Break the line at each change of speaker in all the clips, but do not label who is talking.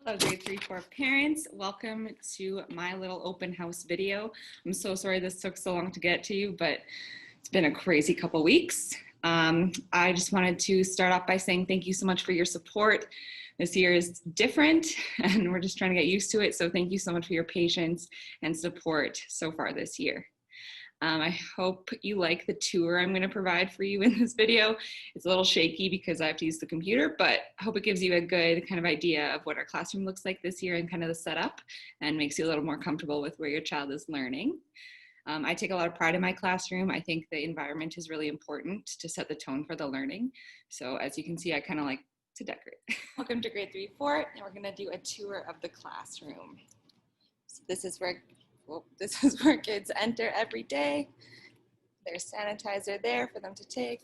Hello, grade 3-4 parents. Welcome to my little open house video. I'm so sorry this took so long to get to you, but it's been a crazy couple weeks. I just wanted to start off by saying thank you so much for your support. This year is different and we're just trying to get used to it. So thank you so much for your patience and support so far this year. I hope you like the tour I'm going to provide for you in this video. It's a little shaky because I have to use the computer, but I hope it gives you a good kind of idea of what our classroom looks like this year and kind of the setup, and makes you a little more comfortable with where your child is learning. I take a lot of pride in my classroom. I think the environment is really important to set the tone for the learning. So as you can see, I kind of like to decorate. Welcome to grade 3-4, and we're going to do a tour of the classroom. So this is where kids enter every day. There's sanitizer there for them to take,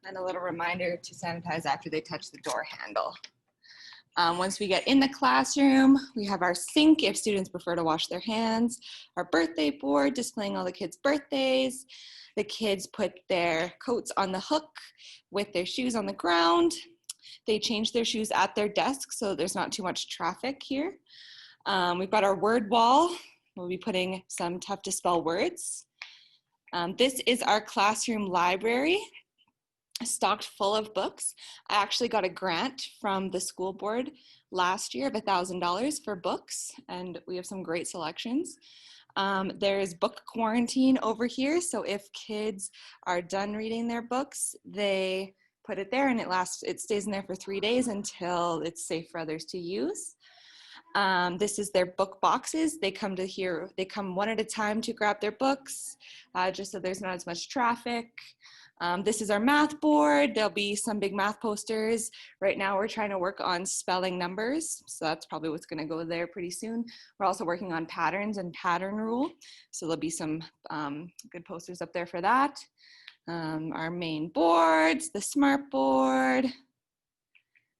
and a little reminder to sanitize after they touch the door handle. Once we get in the classroom, we have our sink if students prefer to wash their hands, our birthday board displaying all the kids' birthdays. The kids put their coats on the hook with their shoes on the ground. They change their shoes at their desk so there's not too much traffic here. We've got our word wall. We'll be putting some tough to spell words. This is our classroom library, stocked full of books. I actually got a grant from the school board last year of $1,000 for books, and we have some great selections. There's book quarantine over here, so if kids are done reading their books, they put it there and it stays in there for 3 days until it's safe for others to use. This is their book boxes. They come one at a time to grab their books, just so there's not as much traffic. This is our math board. There'll be some big math posters. Right now we're trying to work on spelling numbers, so that's probably what's going to go there pretty soon. We're also working on patterns and pattern rule, so there'll be some good posters up there for that. Our main boards, the smart board,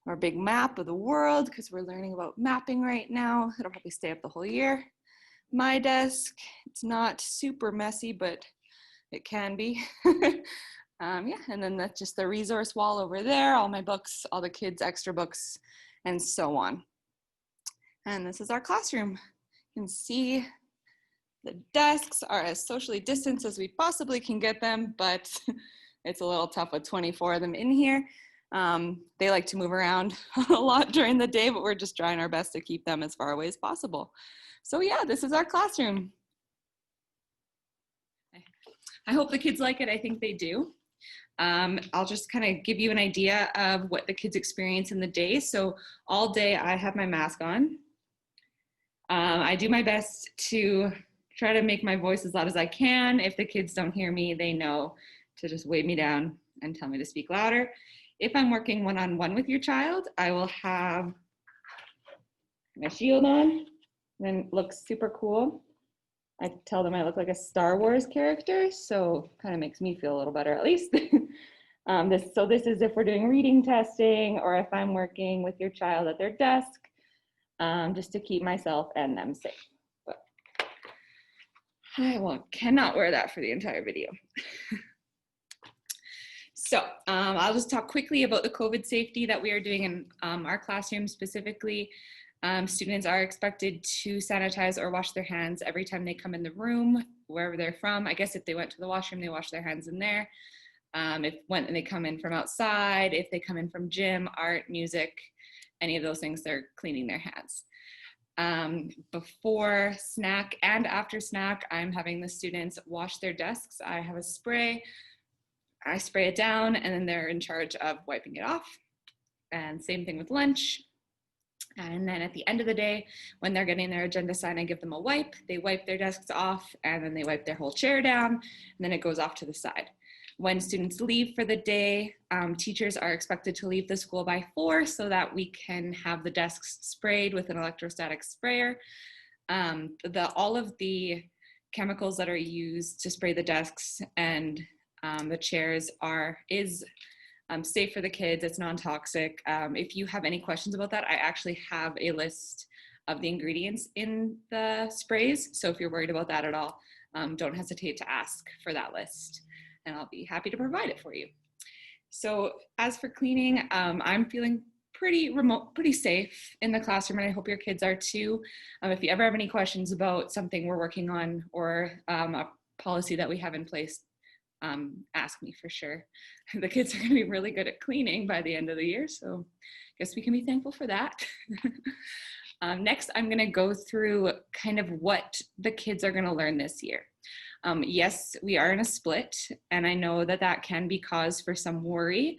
our big map of the world, because we're learning about mapping right now. It'll probably stay up the whole year. My desk, it's not super messy, but it can be. Yeah, and then that's just the resource wall over there, all my books, all the kids' extra books, and so on. And this is our classroom. You can see the desks are as socially distanced as we possibly can get them, but it's a little tough with 24 of them in here. They like to move around a lot during the day, but we're just trying our best to keep them as far away as possible. So yeah, this is our classroom. I hope the kids like it. I think they do. I'll just kind of give you an idea of what the kids experience in the day. So all day I have my mask on. I do my best to try to make my voice as loud as I can. If the kids don't hear me, they know to just wave me down and tell me to speak louder. If I'm working one-on-one with your child, I will have my shield on, and it looks super cool. I tell them I look like a Star Wars character, so kind of makes me feel a little better at least. This is if we're doing reading testing or if I'm working with your child at their desk, just to keep myself and them safe. But I cannot wear that for the entire video. So I'll just talk quickly about the COVID safety that we are doing in our classroom specifically. Students are expected to sanitize or wash their hands every time they come in the room, wherever they're from. I guess if they went to the washroom, they wash their hands in there. When they come in from outside, if they come in from gym, art, music, any of those things, they're cleaning their hands. Before snack and after snack, I'm having the students wash their desks. I have a spray. I spray it down, and then they're in charge of wiping it off. And same thing with lunch. And then at the end of the day, when they're getting their agenda signed, I give them a wipe. They wipe their desks off, and then they wipe their whole chair down, and then it goes off to the side. When students leave for the day, teachers are expected to leave the school by 4 so that we can have the desks sprayed with an electrostatic sprayer. All of the chemicals that are used to spray the desks and the chairs is safe for the kids. It's non-toxic. If you have any questions about that, I actually have a list of the ingredients in the sprays. So if you're worried about that at all, don't hesitate to ask for that list, and I'll be happy to provide it for you. So as for cleaning, I'm feeling pretty remote, pretty safe in the classroom, and I hope your kids are too. If you ever have any questions about something we're working on or a policy that we have in place, ask me for sure. The kids are going to be really good at cleaning by the end of the year, so I guess we can be thankful for that. Next, I'm going to go through kind of what the kids are going to learn this year. Yes, we are in a split, and I know that that can be cause for some worry.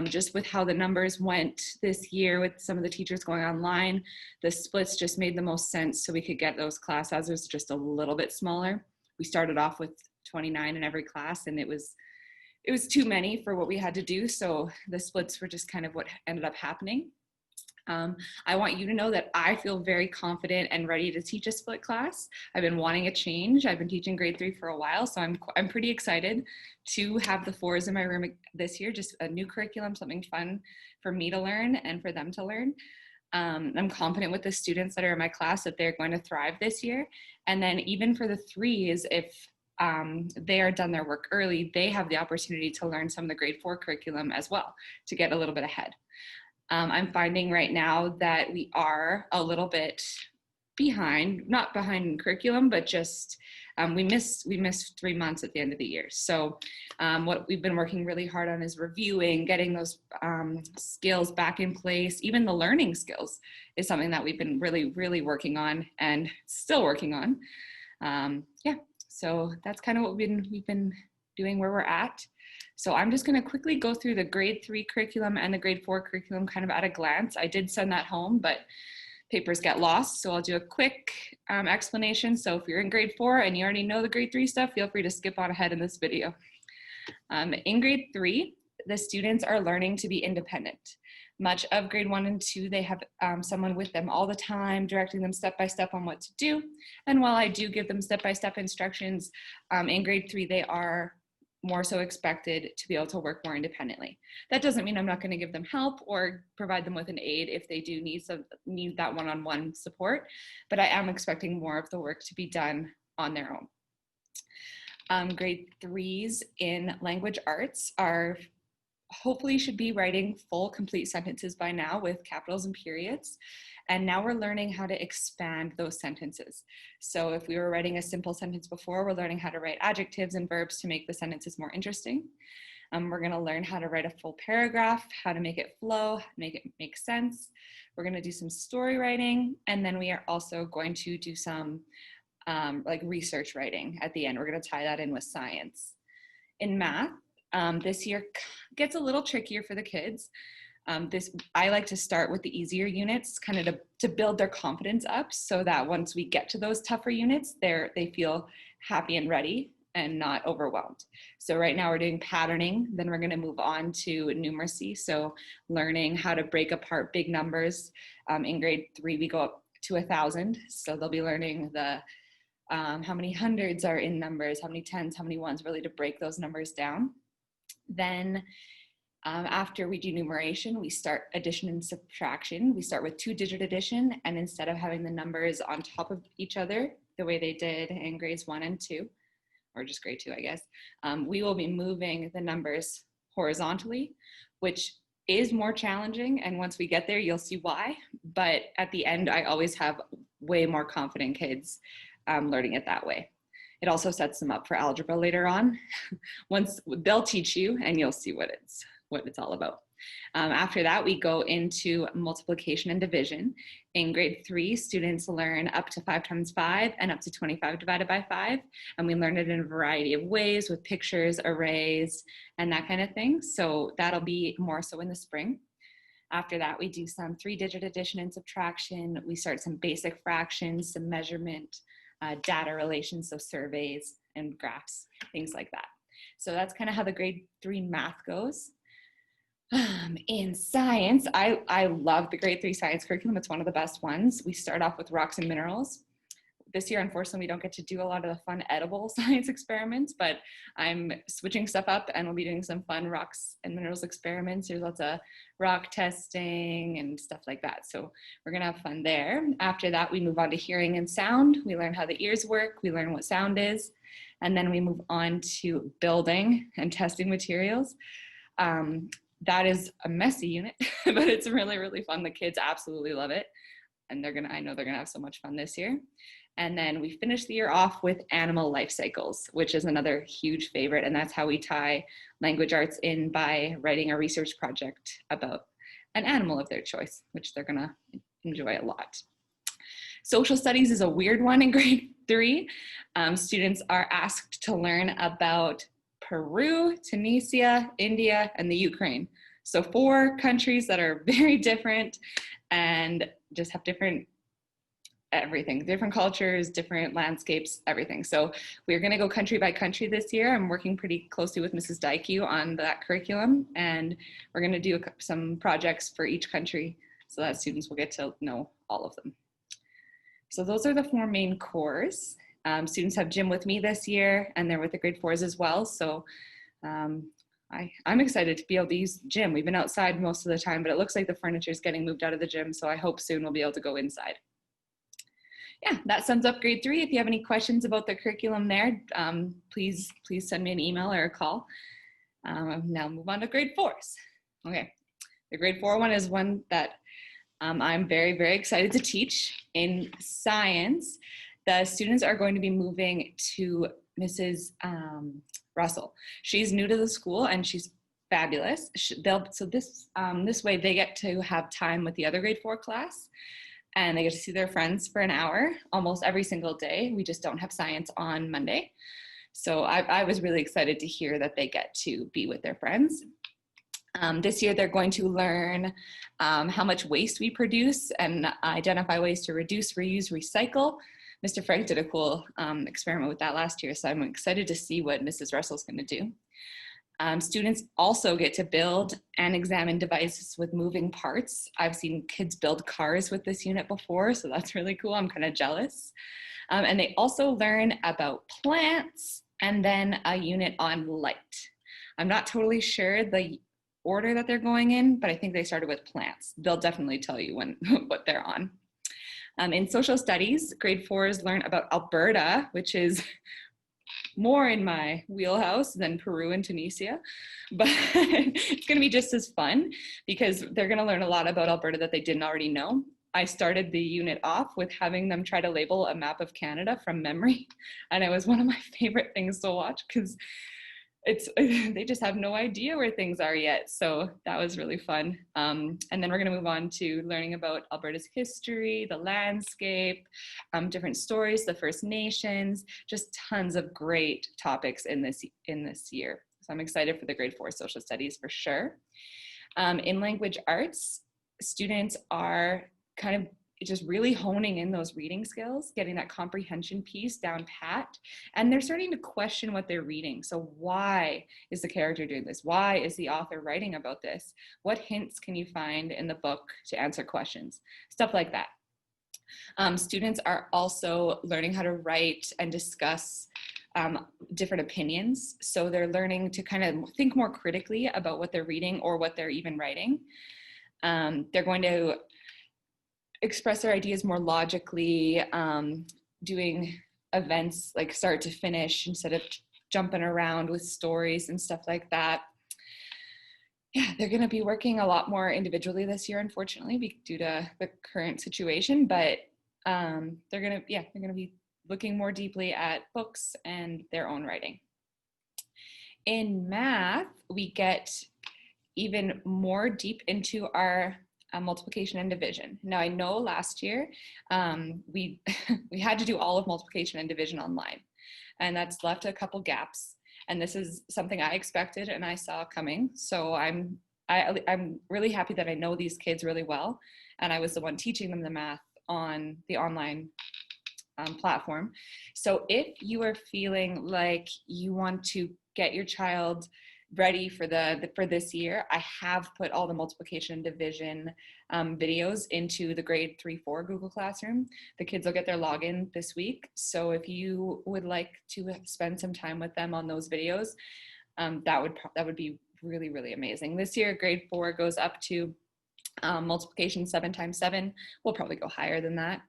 Just with how the numbers went this year with some of the teachers going online, the splits just made the most sense so we could get those class sizes just a little bit smaller. We started off with 29 in every class, and it was too many for what we had to do, so the splits were just kind of what ended up happening. I want you to know that I feel very confident and ready to teach a split class. I've been wanting a change. I've been teaching grade 3 for a while, so I'm pretty excited to have the 4s in my room this year, just a new curriculum, something fun for me to learn and for them to learn. I'm confident with the students that are in my class that they're going to thrive this year. And then even for the 3s, if they are done their work early, they have the opportunity to learn some of the grade 4 curriculum as well to get a little bit ahead. I'm finding right now that we are a little bit behind, not behind in curriculum, but just we missed 3 months at the end of the year. So what we've been working really hard on is reviewing, getting those skills back in place. Even the learning skills is something that we've been really, really working on and still working on. Yeah, so that's kind of what we've been doing where we're at. So I'm just going to quickly go through the grade 3 curriculum and the grade 4 curriculum kind of at a glance. I did send that home, but papers get lost. So I'll do a quick explanation. So if you're in grade 4 and you already know the grade 3 stuff, feel free to skip on ahead in this video. In grade 3, the students are learning to be independent. Much of grade 1 and 2, they have someone with them all the time, directing them step by step on what to do. And while I do give them step-by-step instructions, in grade 3, they are more so expected to be able to work more independently. That doesn't mean I'm not going to give them help or provide them with an aid if they do need that one-on-one support, but I am expecting more of the work to be done on their own. Grade 3s in language arts are hopefully should be writing full complete sentences by now with capitals and periods. And now we're learning how to expand those sentences. So if we were writing a simple sentence before, we're learning how to write adjectives and verbs to make the sentences more interesting. We're going to learn how to write a full paragraph, how to make it flow, make it make sense. We're going to do some story writing, and then we are also going to do some like research writing at the end. We're going to tie that in with science. In math, this year gets a little trickier for the kids. I like to start with the easier units, kind of to build their confidence up so that once we get to those tougher units, they feel happy and ready and not overwhelmed. So right now we're doing patterning, then we're going to move on to numeracy. So learning how to break apart big numbers. In grade 3, we go up to 1,000. So they'll be learning the how many hundreds are in numbers, how many tens, how many ones, really to break those numbers down. Then after we do numeration, we start addition and subtraction. We start with 2-digit addition, and instead of having the numbers on top of each other, the way they did in grades 1 and 2, or just grade 2, I guess, we will be moving the numbers horizontally, which is more challenging. And once we get there, you'll see why. But at the end, I always have way more confident kids learning it that way. It also sets them up for algebra later on. Once they'll teach you, and you'll see what it's all about. After that, we go into multiplication and division. In grade 3, students learn up to 5 times 5 and up to 25 divided by 5. And we learn it in a variety of ways with pictures, arrays, and that kind of thing. So that'll be more so in the spring. After that, we do some 3-digit addition and subtraction. We start some basic fractions, some measurement, data relations, so surveys and graphs, things like that. So that's kind of how the grade 3 math goes. In science, I love the grade 3 science curriculum. It's one of the best ones. We start off with rocks and minerals. This year, unfortunately, we don't get to do a lot of the fun edible science experiments, but I'm switching stuff up and we'll be doing some fun rocks and minerals experiments. There's lots of rock testing and stuff like that. So we're gonna have fun there. After that, we move on to hearing and sound. We learn how the ears work. We learn what sound is. And then we move on to building and testing materials. that is a messy unit, but it's really, really fun. The kids absolutely love it. And I know they're gonna have so much fun this year. And then we finish the year off with animal life cycles, which is another huge favorite. And that's how we tie language arts in by writing a research project about an animal of their choice, which they're gonna enjoy a lot. Social studies is a weird one in grade 3. Students are asked to learn about Peru, Tunisia, India, and the Ukraine. So 4 countries that are very different and just have different everything, different cultures, different landscapes, everything. So we're going to go country by country this year. I'm working pretty closely with Mrs. Dykey on that curriculum, and we're going to do some projects for each country so that students will get to know all of them. So those are the 4 main cores. Students have gym with me this year, and they're with the grade 4s as well. So I'm excited to be able to use gym. We've been outside most of the time, but it looks like the furniture is getting moved out of the gym. So I hope soon we'll be able to go inside. Yeah, that sums up grade 3. If you have any questions about the curriculum there, please send me an email or a call. Now move on to grade 4s. Okay, the grade 4 one is one that I'm very, very excited to teach. In science, the students are going to be moving to Mrs. Russell. She's new to the school and she's fabulous. So this way they get to have time with the other grade 4 class, and they get to see their friends for an hour almost every single day. We just don't have science on Monday. So I was really excited to hear that they get to be with their friends. This year, they're going to learn how much waste we produce and identify ways to reduce, reuse, recycle. Mr. Frank did a cool experiment with that last year, so I'm excited to see what Mrs. Russell's going to do. Students also get to build and examine devices with moving parts. I've seen kids build cars with this unit before, so that's really cool. I'm kind of jealous. And they also learn about plants and then a unit on light. I'm not totally sure the order that they're going in, but I think they started with plants. They'll definitely tell you what they're on. In social studies, grade 4s learn about Alberta, which is more in my wheelhouse than Peru and Tunisia, but it's going to be just as fun because they're going to learn a lot about Alberta that they didn't already know. I started the unit off with having them try to label a map of Canada from memory, and it was one of my favorite things to watch because they just have no idea where things are yet. So that was really fun. And then we're going to move on to learning about Alberta's history, the landscape, different stories, the First Nations, just tons of great topics in this year. So I'm excited for the grade 4 social studies for sure. In language arts, students are kind of just really honing in those reading skills, getting that comprehension piece down pat, and they're starting to question what they're reading. So why is the character doing this? Why is the author writing about this? What hints can you find in the book to answer questions? Stuff like that. Students are also learning how to write and discuss different opinions. So they're learning to kind of think more critically about what they're reading or what they're even writing. They're going to express their ideas more logically, doing events like start to finish instead of jumping around with stories and stuff like that. Yeah, they're going to be working a lot more individually this year, unfortunately, due to the current situation, but they're going to be looking more deeply at books and their own writing. In math, we get even more deep into our multiplication and division. Now I know last year we had to do all of multiplication and division online, and that's left a couple gaps. And this is something I expected and I saw coming. So I'm really happy that I know these kids really well, and I was the one teaching them the math on the online platform. So if you are feeling like you want to get your child ready for this year, I have put all the multiplication and division videos into the grade 3-4 Google Classroom. The kids will get their login this week. So if you would like to spend some time with them on those videos, that would be really, really amazing. This year, grade 4 goes up to multiplication 7 times 7. We'll probably go higher than that.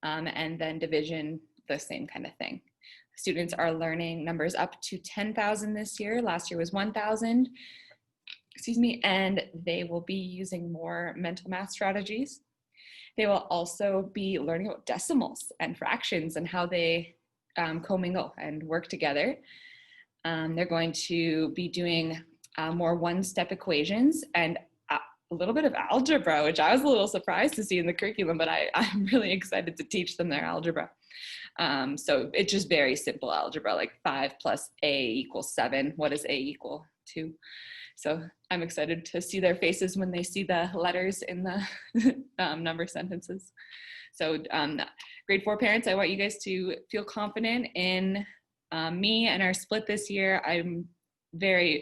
And then division, the same kind of thing. Students are learning numbers up to 10,000 this year. Last year was 1,000. excuse me, and they will be using more mental math strategies. They will also be learning about decimals and fractions and how they commingle and work together. They're going to be doing more one-step equations and a little bit of algebra, which I was a little surprised to see in the curriculum, but I'm really excited to teach them their algebra. So it's just very simple algebra, like 5 plus a equals 7. What does a equal to? So I'm excited to see their faces when they see the letters in the number sentences. So grade 4 parents, I want you guys to feel confident in me and our split this year. I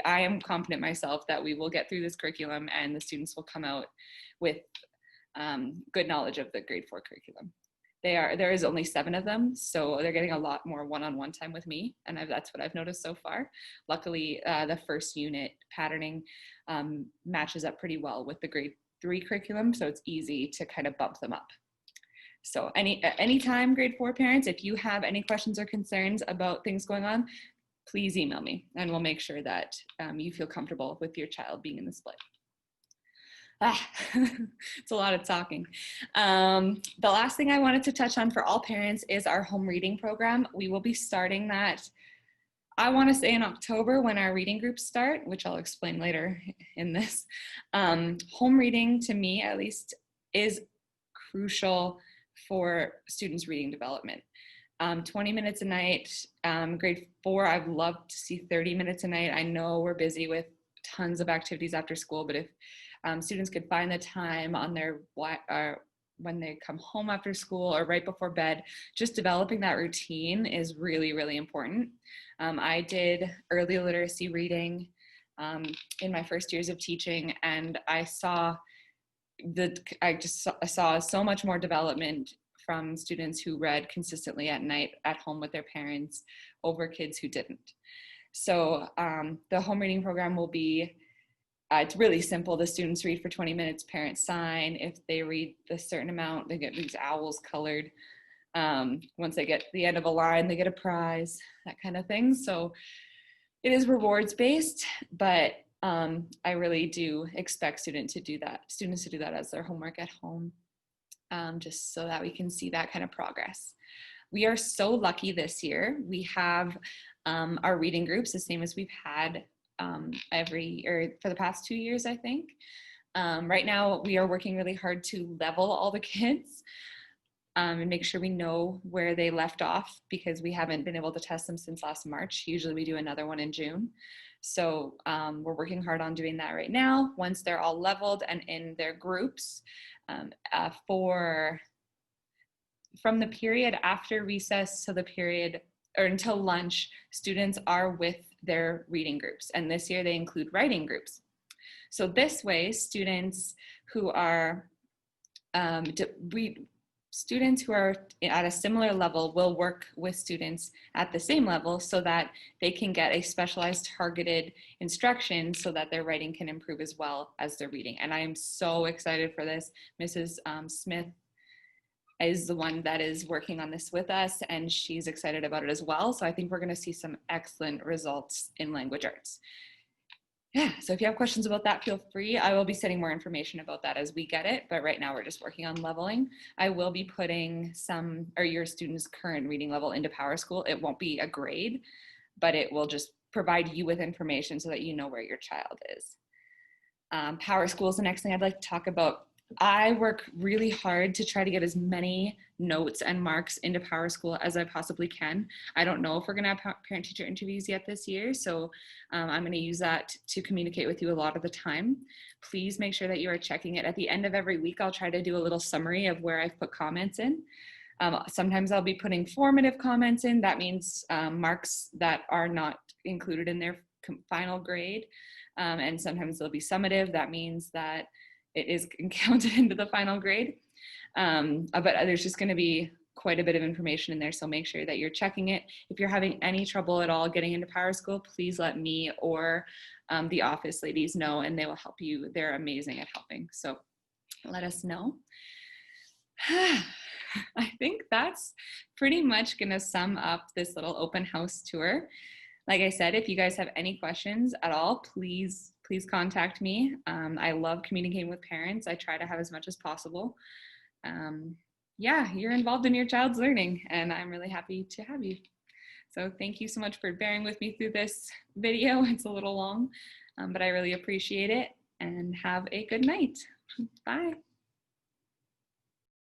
am confident myself that we will get through this curriculum and the students will come out with good knowledge of the grade 4 curriculum. There is only 7 of them, so they're getting a lot more one-on-one time with me, and that's what I've noticed so far. Luckily, the first unit patterning matches up pretty well with the grade 3 curriculum, so it's easy to kind of bump them up. So anytime, grade 4 parents, if you have any questions or concerns about things going on, please email me, and we'll make sure that you feel comfortable with your child being in the split. It's a lot of talking. The last thing I wanted to touch on for all parents is our home reading program. We will be starting that, I want to say, in October when our reading groups start, which I'll explain later in this. Home reading, to me at least, is crucial for students' reading development. 20 minutes a night, grade 4, I'd love to see 30 minutes a night. I know we're busy with tons of activities after school, but if students could find the time on their when they come home after school or right before bed, just developing that routine is really, really important. I did early literacy reading in my first years of teaching, and I saw so much more development from students who read consistently at night at home with their parents over kids who didn't. So the home reading program will be, it's really simple. The students read for 20 minutes, parents sign. If they read a certain amount, they get these owls colored. Once they get to the end of a line, they get a prize, that kind of thing. So it is rewards based, but I really do expect students to do that as their homework at home, just so that we can see that kind of progress. We are so lucky this year. We have our reading groups, the same as we've had for the past 2 years, I think. Right now, we are working really hard to level all the kids and make sure we know where they left off, because we haven't been able to test them since last March. Usually we do another one in June. So we're working hard on doing that right now. Once they're all leveled and in their groups, from the period after recess to the period or until lunch, students are with their reading groups. And this year they include writing groups. So this way, students who are at a similar level will work with students at the same level so that they can get a specialized targeted instruction so that their writing can improve as well as their reading. And I am so excited for this. Mrs. Smith is the one that is working on this with us, and she's excited about it as well. So I think we're going to see some excellent results in language arts. Yeah, so if you have questions about that, feel free. I will be sending more information about that as we get it, but right now we're just working on leveling. I will be putting your students' current reading level into PowerSchool. It won't be a grade, but it will just provide you with information so that you know where your child is. PowerSchool is the next thing I'd like to talk about. I work really hard to try to get as many notes and marks into PowerSchool as I possibly can. I don't know if we're going to have parent-teacher interviews yet this year, so I'm going to use that to communicate with you a lot of the time. Please make sure that you are checking it. At the end of every week, I'll try to do a little summary of where I've put comments in. Sometimes I'll be putting formative comments in. That means marks that are not included in their final grade. And sometimes they'll be summative. That means that it is counted into the final grade. But there's just going to be quite a bit of information in there, so make sure that you're checking it. If you're having any trouble at all getting into PowerSchool, please let me or the office ladies know, and they will help you. They're amazing at helping, so let us know. I think that's pretty much going to sum up this little open house tour. Like I said, if you guys have any questions at all, please please contact me. I love communicating with parents. I try to have as much as possible. Yeah, you're involved in your child's learning, and I'm really happy to have you. So thank you so much for bearing with me through this video. It's a little long, but I really appreciate it, and have a good night. Bye.